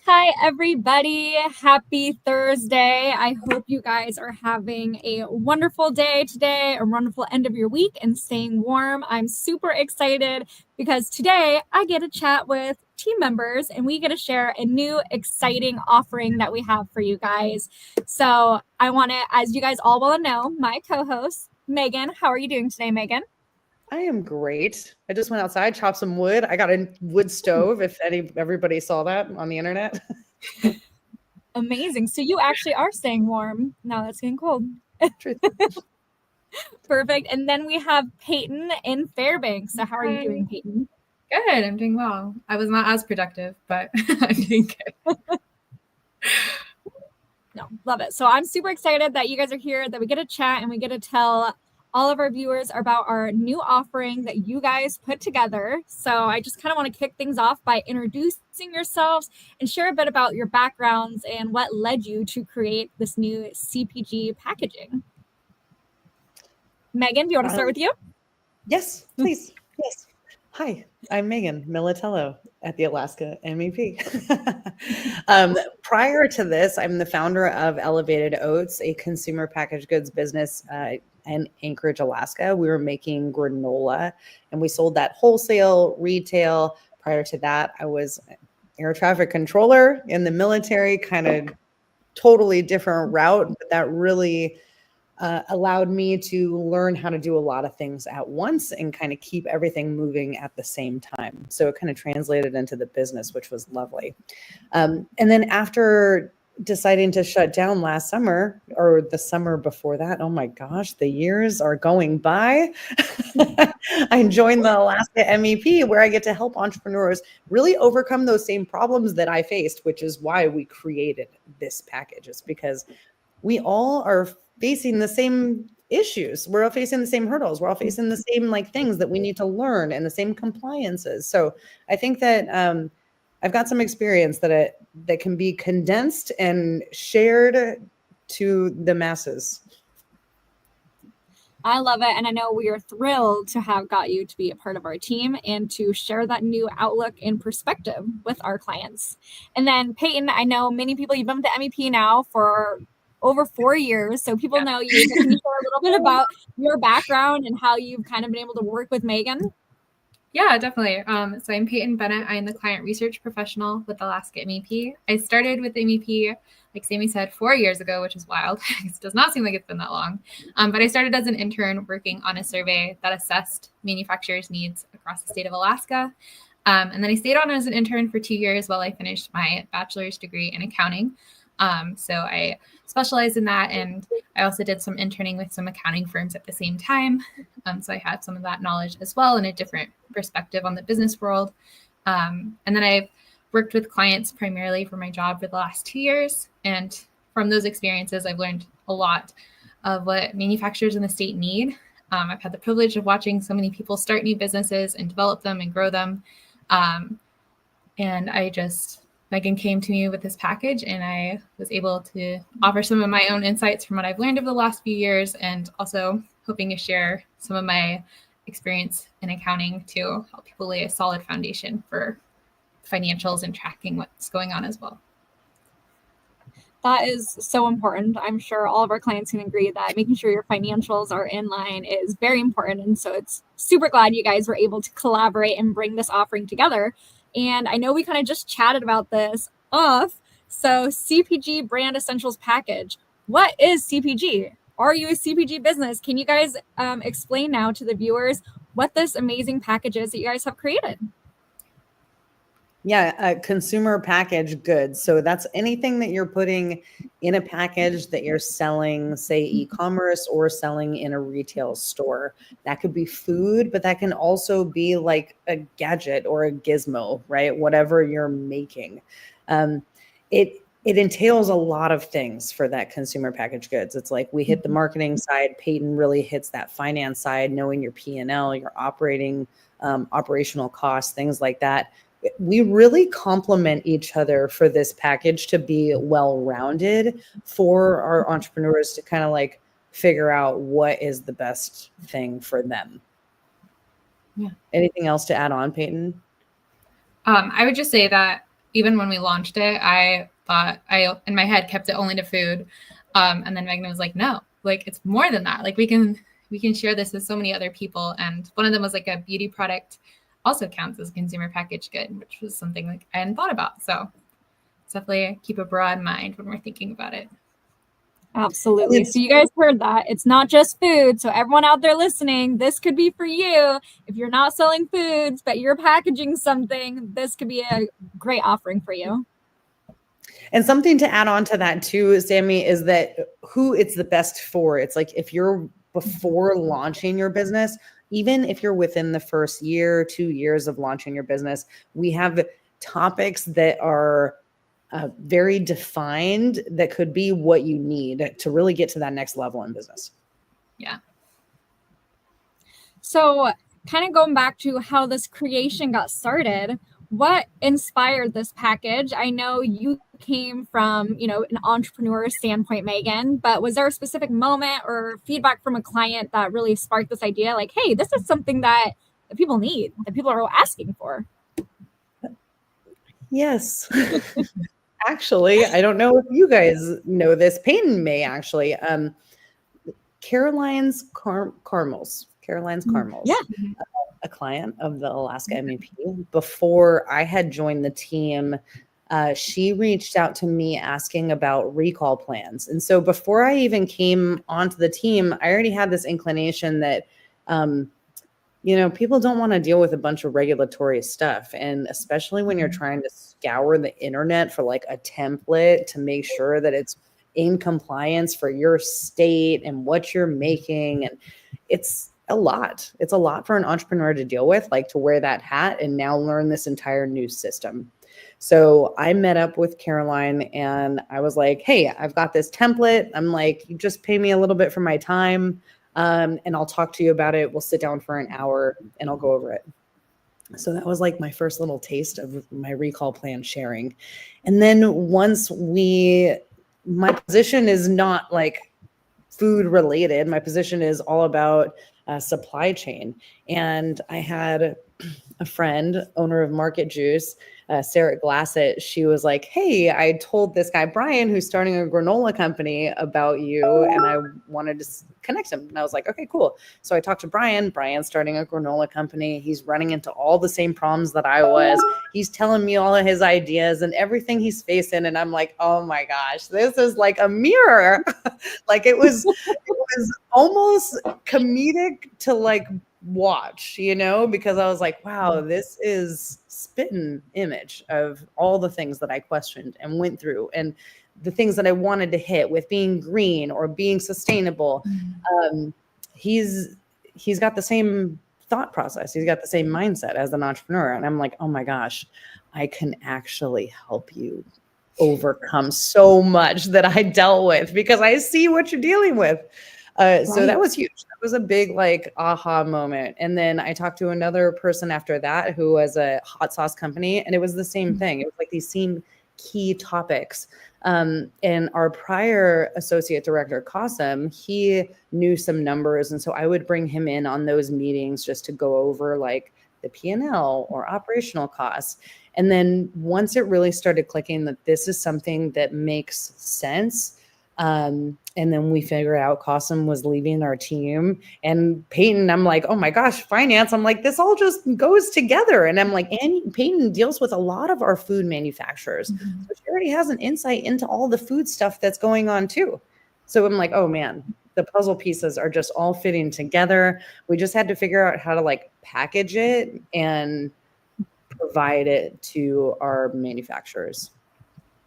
Hi, everybody. Happy Thursday. I hope you guys are having a wonderful day today, a wonderful end of your week, and staying warm. I'm super excited because today I get to chat with team members and we get to share a new exciting offering that we have for you guys. So I want to, as you guys all well know, my co-host, Megan. How are you doing today, Megan? I am great. I just went outside, chopped some wood. I got a wood stove. If everybody saw that on the internet. Amazing. So you actually are staying warm now that's getting cold. Truth. Perfect. And then we have Payton in Fairbanks. So how are you doing, Payton? Good. I'm doing well. I was not as productive, but I'm doing good. No, love it. So I'm super excited that you guys are here, that we get to chat and we get to tell all of our viewers about our new offering that you guys put together. So I just kind of want to kick things off by introducing yourselves and share a bit about your backgrounds and what led you to create this new CPG packaging. Megan, do you want to start with you? Yes, please. Yes. Hi, I'm Megan Militello at the Alaska MEP. Prior to this, I'm the founder of Elevated Oats, a consumer packaged goods business in Anchorage, Alaska. We were making granola and we sold that wholesale, retail. Prior to that, I was air traffic controller in the military, kind of totally different route, but that really allowed me to learn how to do a lot of things at once and kind of keep everything moving at the same time. So it kind of translated into the business, which was lovely. And then after deciding to shut down last summer or the summer before that, oh my gosh, the years are going by. I joined the Alaska MEP, where I get to help entrepreneurs really overcome those same problems that I faced, which is why we created this package. It's because we all are facing the same issues. We're all facing the same hurdles. We're all facing the same things that we need to learn and the same compliances. So I think that I've got some experience that can be condensed and shared to the masses. I love it. And I know we are thrilled to have got you to be a part of our team and to share that new outlook and perspective with our clients. And then Payton, I know many people, you've been with the MEP now for over 4 years. So people know you. So can you share a little bit about your background and how you've kind of been able to work with Megan? Yeah, definitely. So I'm Payton Bennett. I'm the client research professional with Alaska MEP. I started with MEP, like Sammy said, 4 years ago, which is wild. It does not seem like it's been that long. But I started as an intern working on a survey that assessed manufacturers' needs across the state of Alaska. And then I stayed on as an intern for 2 years while I finished my bachelor's degree in accounting. So I specialized in that, and I also did some interning with some accounting firms at the same time. So I had some of that knowledge as well and a different perspective on the business world. And then I've worked with clients primarily for my job for the last 2 years. And from those experiences, I've learned a lot of what manufacturers in the state need. I've had the privilege of watching so many people start new businesses and develop them and grow them. And Megan came to me with this package, and I was able to offer some of my own insights from what I've learned over the last few years, and also hoping to share some of my experience in accounting to help people lay a solid foundation for financials and tracking what's going on as well. That is so important. I'm sure all of our clients can agree that making sure your financials are in line is very important. And so it's super glad you guys were able to collaborate and bring this offering together. And I know we kind of just chatted about this off. So CPG Brand Essentials Package. What is CPG? Are you a CPG business? Can you guys explain now to the viewers what this amazing package is that you guys have created? Yeah, consumer packaged goods. So that's anything that you're putting in a package that you're selling, say, e-commerce or selling in a retail store. That could be food, but that can also be like a gadget or a gizmo, right? Whatever you're making. It entails a lot of things for that consumer packaged goods. It's like we hit the marketing side. Payton really hits that finance side, knowing your P&L, your operational costs, things like that. We really complement each other for this package to be well-rounded for our entrepreneurs to kind of figure out what is the best thing for them. Yeah. Anything else to add on, Payton? I would just say that even when we launched it, I thought in my head kept it only to food. And then Megan was like, no, like it's more than that. Like we can share this with so many other people. And one of them was like a beauty product also counts as a consumer packaged good, which was something like I hadn't thought about. So definitely keep a broad mind when we're thinking about it. Absolutely. So you guys heard that. It's not just food. So everyone out there listening, this could be for you. If you're not selling foods, but you're packaging something, this could be a great offering for you. And something to add on to that too, Sammy, is that who it's the best for. It's like if you're before launching your business, even if you're within the first year, 2 years of launching your business, we have topics that are very defined that could be what you need to really get to that next level in business. Yeah. So kind of going back to how this creation got started, what inspired this package? I know you came from, an entrepreneur standpoint, Megan, but was there a specific moment or feedback from a client that really sparked this idea? Like, hey, this is something that people need, that people are asking for. Yes. Actually, I don't know if you guys know this. Payton may actually. Caroline's Caramels. Yeah. A client of the Alaska MEP. Before I had joined the team, she reached out to me asking about recall plans. And so before I even came onto the team, I already had this inclination that, people don't want to deal with a bunch of regulatory stuff. And especially when you're trying to scour the internet for like a template to make sure that it's in compliance for your state and what you're making. And it's a lot. It's a lot for an entrepreneur to deal with, like to wear that hat and now learn this entire new system. So I met up with Caroline and I was like, hey, I've got this template. I'm like, you just pay me a little bit for my time. And I'll talk to you about it. We'll sit down for an hour and I'll go over it. So that was like my first little taste of my recall plan sharing. And then once my position is not like food related. My position is all about supply chain. And I had a friend, owner of Market Juice, Sarah Glassett. She was like, hey, I told this guy, Brian, who's starting a granola company about you, and I wanted to connect him. And I was like, okay, cool. So I talked to Brian. Brian's starting a granola company. He's running into all the same problems that I was. He's telling me all of his ideas and everything he's facing. And I'm like, oh my gosh, this is like a mirror. Like it was almost comedic to like watch, because I was like, wow, this is spitting image of all the things that I questioned and went through and the things that I wanted to hit with being green or being sustainable. He's got the same thought process. He's got the same mindset as an entrepreneur. And I'm like, oh my gosh, I can actually help you overcome so much that I dealt with because I see what you're dealing with. So that was huge. That was a big like aha moment. And then I talked to another person after that who was a hot sauce company, and it was the same thing. It was like these same key topics. And our prior associate director, Qasim, he knew some numbers. And so I would bring him in on those meetings just to go over like the P&L or operational costs. And then once it really started clicking that this is something that makes sense, and then we figured out Qasim was leaving our team, and Payton, I'm like, oh my gosh, finance. I'm like, this all just goes together. And I'm like, and Payton deals with a lot of our food manufacturers. So she already has an insight into all the food stuff that's going on too. So I'm like, oh man, the puzzle pieces are just all fitting together. We just had to figure out how to like package it and provide it to our manufacturers.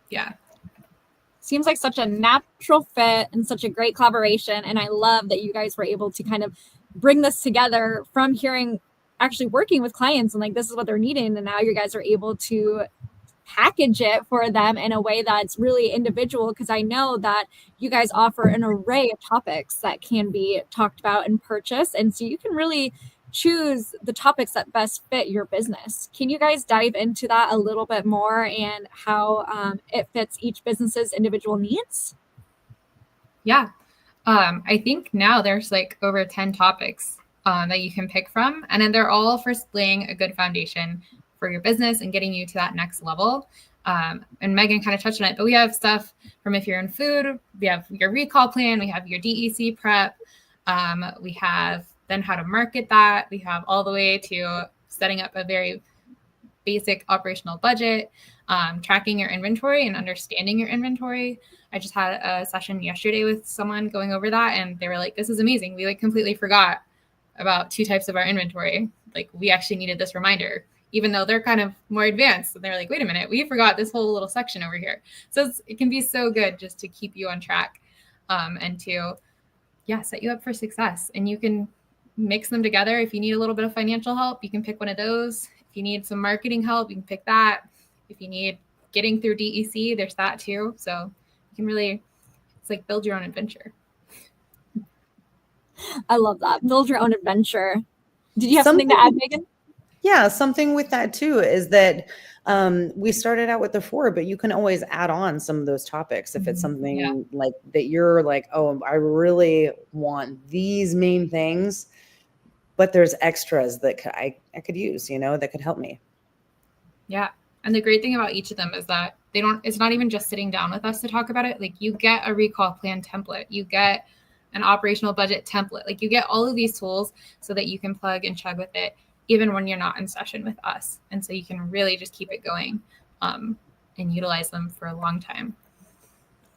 Yeah. Seems like such a natural fit and such a great collaboration. And I love that you guys were able to kind of bring this together from hearing, actually working with clients and like, this is what they're needing. And now you guys are able to package it for them in a way that's really individual. Because I know that you guys offer an array of topics that can be talked about and purchased. And so you can really choose the topics that best fit your business. Can you guys dive into that a little bit more and how it fits each business's individual needs? Yeah. I think now there's like over 10 topics that you can pick from. And then they're all for laying a good foundation for your business and getting you to that next level. And Megan kind of touched on it, but we have stuff from if you're in food, we have your recall plan, we have your DEC prep, we have then how to market that. We have all the way to setting up a very basic operational budget, tracking your inventory and understanding your inventory. I just had a session yesterday with someone going over that, and they were like, this is amazing. We like completely forgot about 2 types of our inventory. Like we actually needed this reminder, even though they're kind of more advanced. And they're like, wait a minute, we forgot this whole little section over here. So it can be so good just to keep you on track and to, set you up for success. And you can mix them together. If you need a little bit of financial help, you can pick one of those. If you need some marketing help, you can pick that. If you need getting through DEC, there's that too. So you can really, it's like build your own adventure. I love that. Build your own adventure. Did you have something to add, Megan? Yeah, something with that too is that we started out with the 4, but you can always add on some of those topics if it's something like that you're like, oh, I really want these main things, but there's extras that I could use, that could help me. Yeah. And the great thing about each of them is that it's not even just sitting down with us to talk about it. Like you get a recall plan template, you get an operational budget template, like you get all of these tools so that you can plug and chug with it, even when you're not in session with us. And so you can really just keep it going and utilize them for a long time.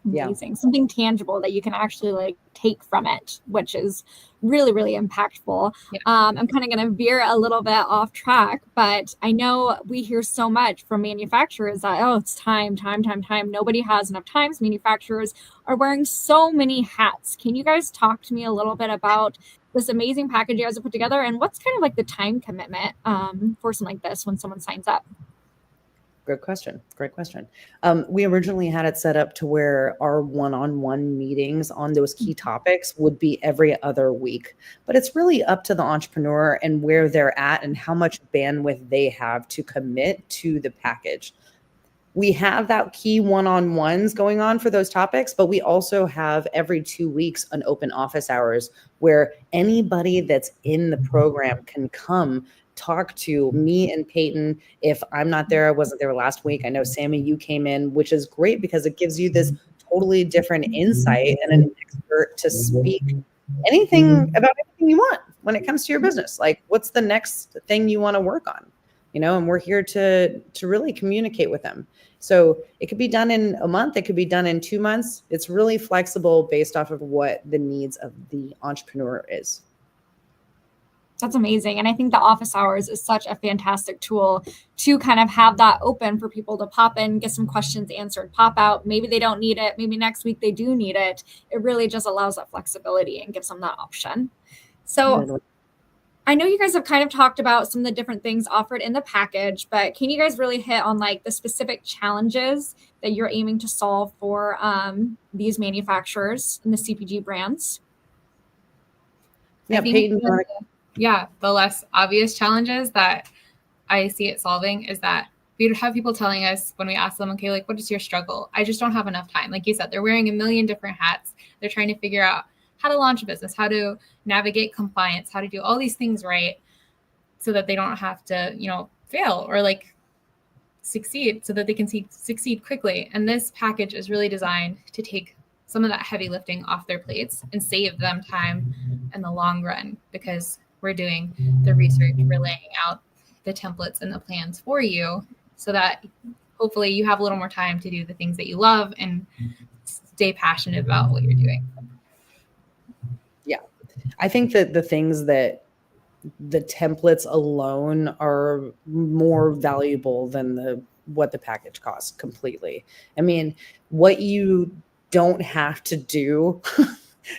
Amazing. Something tangible that you can actually like take from it, which is really, really impactful. Yeah. I'm kind of going to veer a little bit off track, but I know we hear so much from manufacturers that, oh, it's time. Nobody has enough time. Manufacturers are wearing so many hats. Can you guys talk to me a little bit about this amazing package you guys have put together and what's kind of like the time commitment for something like this when someone signs up? Great question. We originally had it set up to where our one-on-one meetings on those key topics would be every other week, but it's really up to the entrepreneur and where they're at and how much bandwidth they have to commit to the package. We have that key one-on-ones going on for those topics, but we also have every 2 weeks an open office hours where anybody that's in the program can come talk to me and Payton. If I'm not there, I wasn't there last week. I know Sammy, you came in, which is great because it gives you this totally different insight and an expert to speak anything about anything you want when it comes to your business. Like what's the next thing you want to work on? And we're here to really communicate with them. So it could be done in a month. It could be done in 2 months. It's really flexible based off of what the needs of the entrepreneur is. That's amazing. And I think the office hours is such a fantastic tool to kind of have that open for people to pop in, get some questions answered, pop out. Maybe they don't need it. Maybe next week they do need it. It really just allows that flexibility and gives them that option. So I know you guys have kind of talked about some of the different things offered in the package, but can you guys really hit on like the specific challenges that you're aiming to solve for these manufacturers and the CPG brands? Yeah, Payton. The less obvious challenges that I see it solving is that we would have people telling us when we ask them, okay, like, what is your struggle? I just don't have enough time. Like you said, they're wearing a million different hats. They're trying to figure out how to launch a business, how to navigate compliance, how to do all these things right so that they don't have to, fail or like succeed so that they can succeed quickly. And this package is really designed to take some of that heavy lifting off their plates and save them time in the long run because we're doing the research, we're laying out the templates and the plans for you so that hopefully you have a little more time to do the things that you love and stay passionate about what you're doing. Yeah. I think that the things that the templates alone are more valuable than what the package costs completely. I mean, what you don't have to do,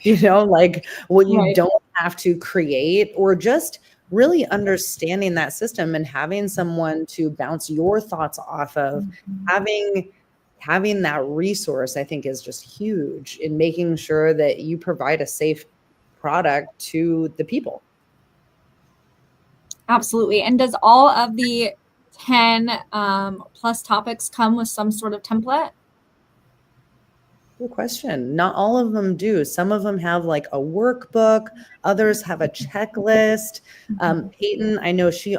like what you don't have to create or just really understanding that system and having someone to bounce your thoughts off of, having that resource, I think is just huge in making sure that you provide a safe product to the people. Absolutely. And does all of the 10 plus topics come with some sort of template? Good question. Not all of them do. Some of them have like a workbook. Others have a checklist. Payton, I know she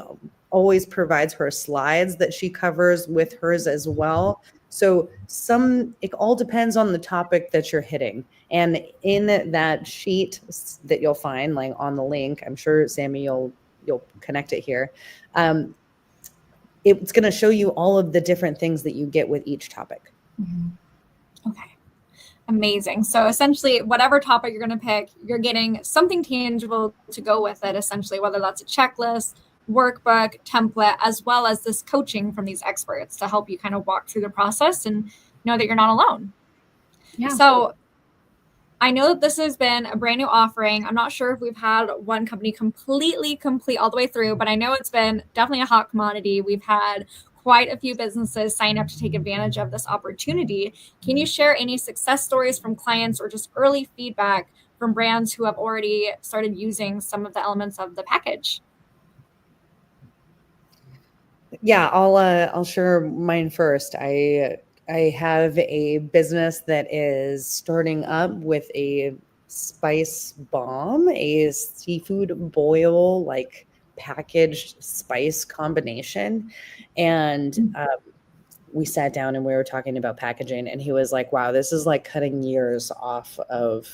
always provides her slides that she covers with hers as well. So it all depends on the topic that you're hitting. And in that sheet that you'll find like on the link, I'm sure Sammy, you'll connect it here. It's going to show you all of the different things that you get with each topic. Okay. Amazing. So essentially, whatever topic you're going to pick, you're getting something tangible to go with it, essentially, whether that's a checklist, workbook, template, as well as this coaching from these experts to help you kind of walk through the process and know that you're not alone. Yeah. So I know that this has been a brand new offering. I'm not sure if we've had one company completely complete all the way through, but I know it's been definitely a hot commodity. We've had quite a few businesses sign up to take advantage of this opportunity. Can you share any success stories from clients or just early feedback from brands who have already started using some of the elements of the package? Yeah, I'll share mine first. I have a business that is starting up with a spice bomb, a seafood boil, like packaged spice combination. And we sat down and we were talking about packaging, and he was like, wow, this is like cutting years off of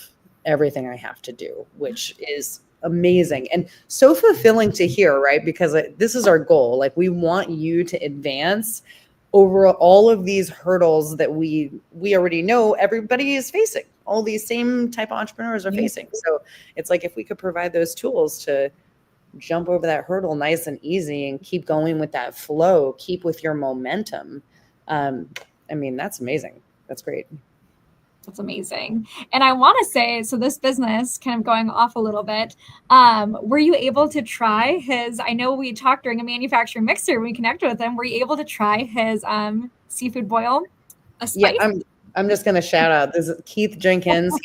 everything I have to do, which is amazing and so fulfilling to hear, right? Because this is our goal. Like, we want you to advance over all of these hurdles that we already know everybody is facing. All these same type of entrepreneurs are facing. So it's like, if we could provide those tools to jump over that hurdle nice and easy and keep going with that flow, keep with your momentum. I mean, that's amazing. That's great. That's amazing. And I want to say, so this business, kind of going off a little bit, were you able to try his, I know we talked during a manufacturing mixer, we connected with him. Were you able to try his seafood boil? A spice? Yeah, I'm just going to shout out. This is Keith Jenkins.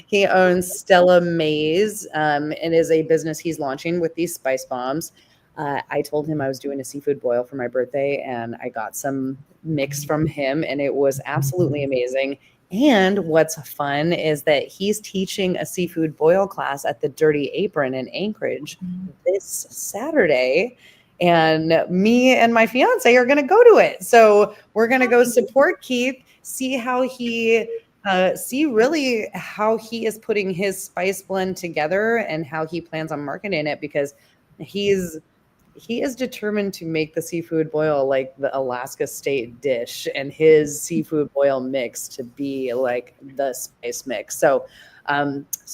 He owns Stella Mays, and is a business he's launching with these spice bombs. I told him I was doing a seafood boil for my birthday, and I got some mix from him, and it was absolutely amazing. And what's fun is that he's teaching a seafood boil class at the Dirty Apron in Anchorage this Saturday. And me and my fiance are going to go to it. So we're going to go support Keith, see how he really how he is putting his spice blend together and how he plans on marketing it, because he is determined to make the seafood boil like the Alaska state dish, and his seafood boil mix to be like the spice mix. So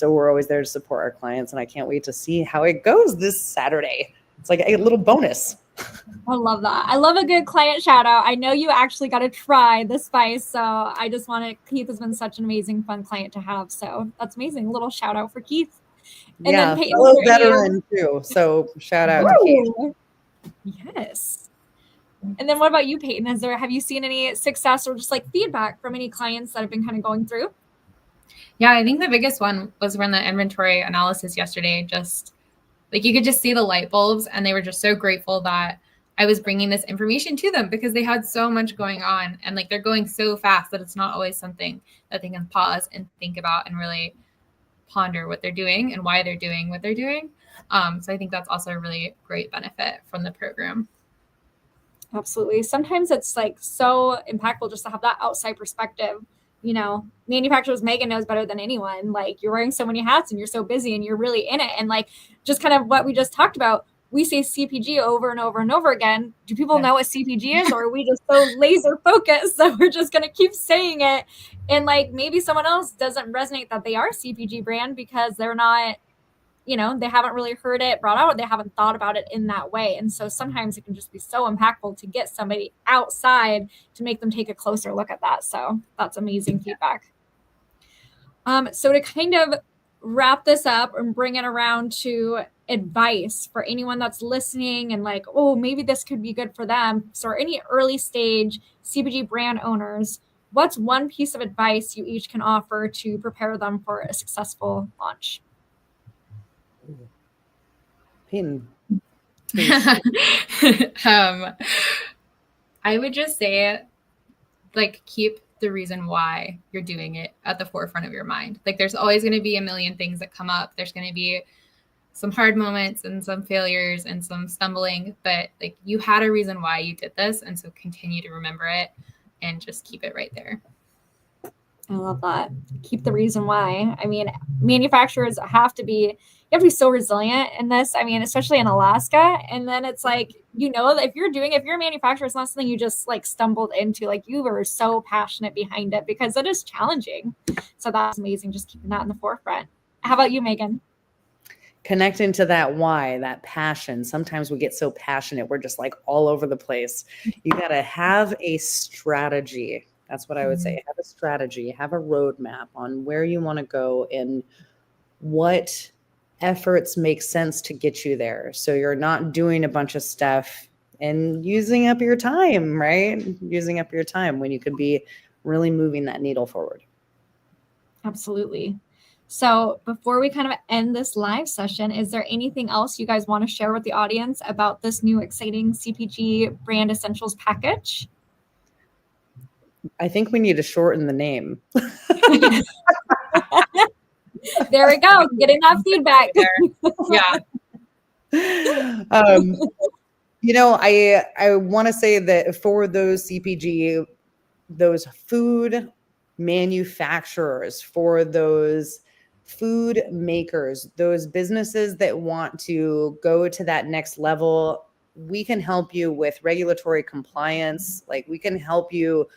we're always there to support our clients, and I can't wait to see how it goes this Saturday. It's like a little bonus. I love that. I love a good client shout out. I know you actually got to try the spice. So I just want to, Keith has been such an amazing, fun client to have. So that's amazing. A little shout out for Keith. And yeah, then Payton, fellow veteran too. So shout out to Keith. Yes. And then what about you, Payton? Have you seen any success or just like feedback from any clients that have been kind of going through? Yeah, I think the biggest one was when the inventory analysis yesterday, just like you could just see the light bulbs, and they were just so grateful that I was bringing this information to them, because they had so much going on, and like they're going so fast that it's not always something that they can pause and think about and really ponder what they're doing and why they're doing what they're doing. So I think that's also a really great benefit from the program. Absolutely. Sometimes it's like so impactful just to have that outside perspective. You know, manufacturers, Megan knows better than anyone. Like, you're wearing so many hats and you're so busy and you're really in it. And like, just kind of what we just talked about, we say CPG over and over and over again. Do people know what CPG is, or are we just so laser focused that we're just going to keep saying it? And like, maybe someone else doesn't resonate that they are a CPG brand because they're not, you know, they haven't really heard it brought out, or they haven't thought about it in that way. And so sometimes it can just be so impactful to get somebody outside to make them take a closer look at that. So that's amazing feedback. So to kind of wrap this up and bring it around to advice for anyone that's listening and like, oh, maybe this could be good for them. So any early stage CPG brand owners, what's one piece of advice you each can offer to prepare them for a successful launch? Payton. I would just say, like, keep the reason why you're doing it at the forefront of your mind. Like, there's always going to be a million things that come up. There's going to be some hard moments and some failures and some stumbling, but like you had a reason why you did this. And so continue to remember it and just keep it right there. I love that. Keep the reason why. I mean, manufacturers have to be so resilient in this. I mean, especially in Alaska. And then it's like, that if you're a manufacturer, it's not something you just like stumbled into. Like you were so passionate behind it because it is challenging. So that's amazing. Just keeping that in the forefront. How about you, Megan? Connecting to that why, that passion. Sometimes we get so passionate, we're just like all over the place. You got to have a strategy. That's what I would say. Have a strategy, have a roadmap on where you want to go and what efforts make sense to get you there. So you're not doing a bunch of stuff and using up your time, right? Using up your time when you could be really moving that needle forward. Absolutely. So before we kind of end this live session, is there anything else you guys want to share with the audience about this new exciting CPG Brand Essentials Package? I think we need to shorten the name. There we go. Getting that feedback. Yeah. I want to say that for those CPG, those food manufacturers, for those food makers, those businesses that want to go to that next level, we can help you with regulatory compliance. Like we can help you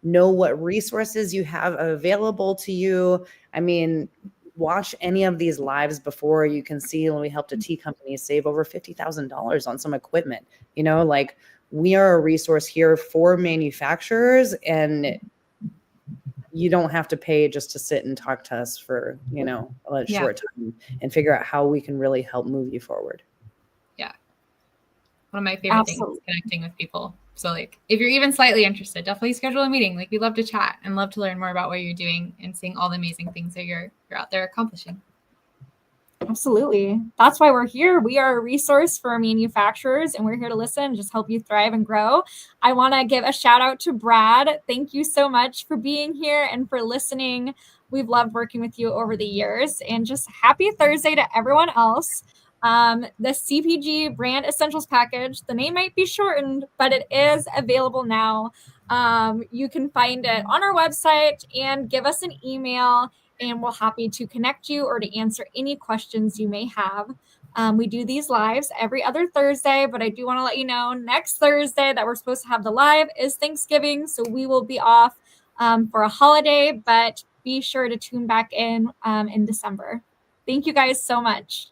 know what resources you have available to you. I mean, watch any of these lives before. You can see when we helped a tea company save over $50,000 on some equipment. Like we are a resource here for manufacturers, and you don't have to pay just to sit and talk to us for, a short time and figure out how we can really help move you forward. Yeah. One of my favorite things is connecting with people. So like, if you're even slightly interested, definitely schedule a meeting. Like we'd love to chat and love to learn more about what you're doing and seeing all the amazing things that you're out there accomplishing. Absolutely. That's why we're here. We are a resource for manufacturers, and we're here to listen and just help you thrive and grow. I want to give a shout out to Brad. Thank you so much for being here and for listening. We've loved working with you over the years, and just happy Thursday to everyone else. The CPG Brand Essentials Package, the name might be shortened, but it is available now. You can find it on our website and give us an email, and we're happy to connect you or to answer any questions you may have. We do these lives every other Thursday, but I do want to let you know next Thursday that we're supposed to have the live is Thanksgiving, so we will be off for a holiday, but be sure to tune back in December. Thank you guys so much.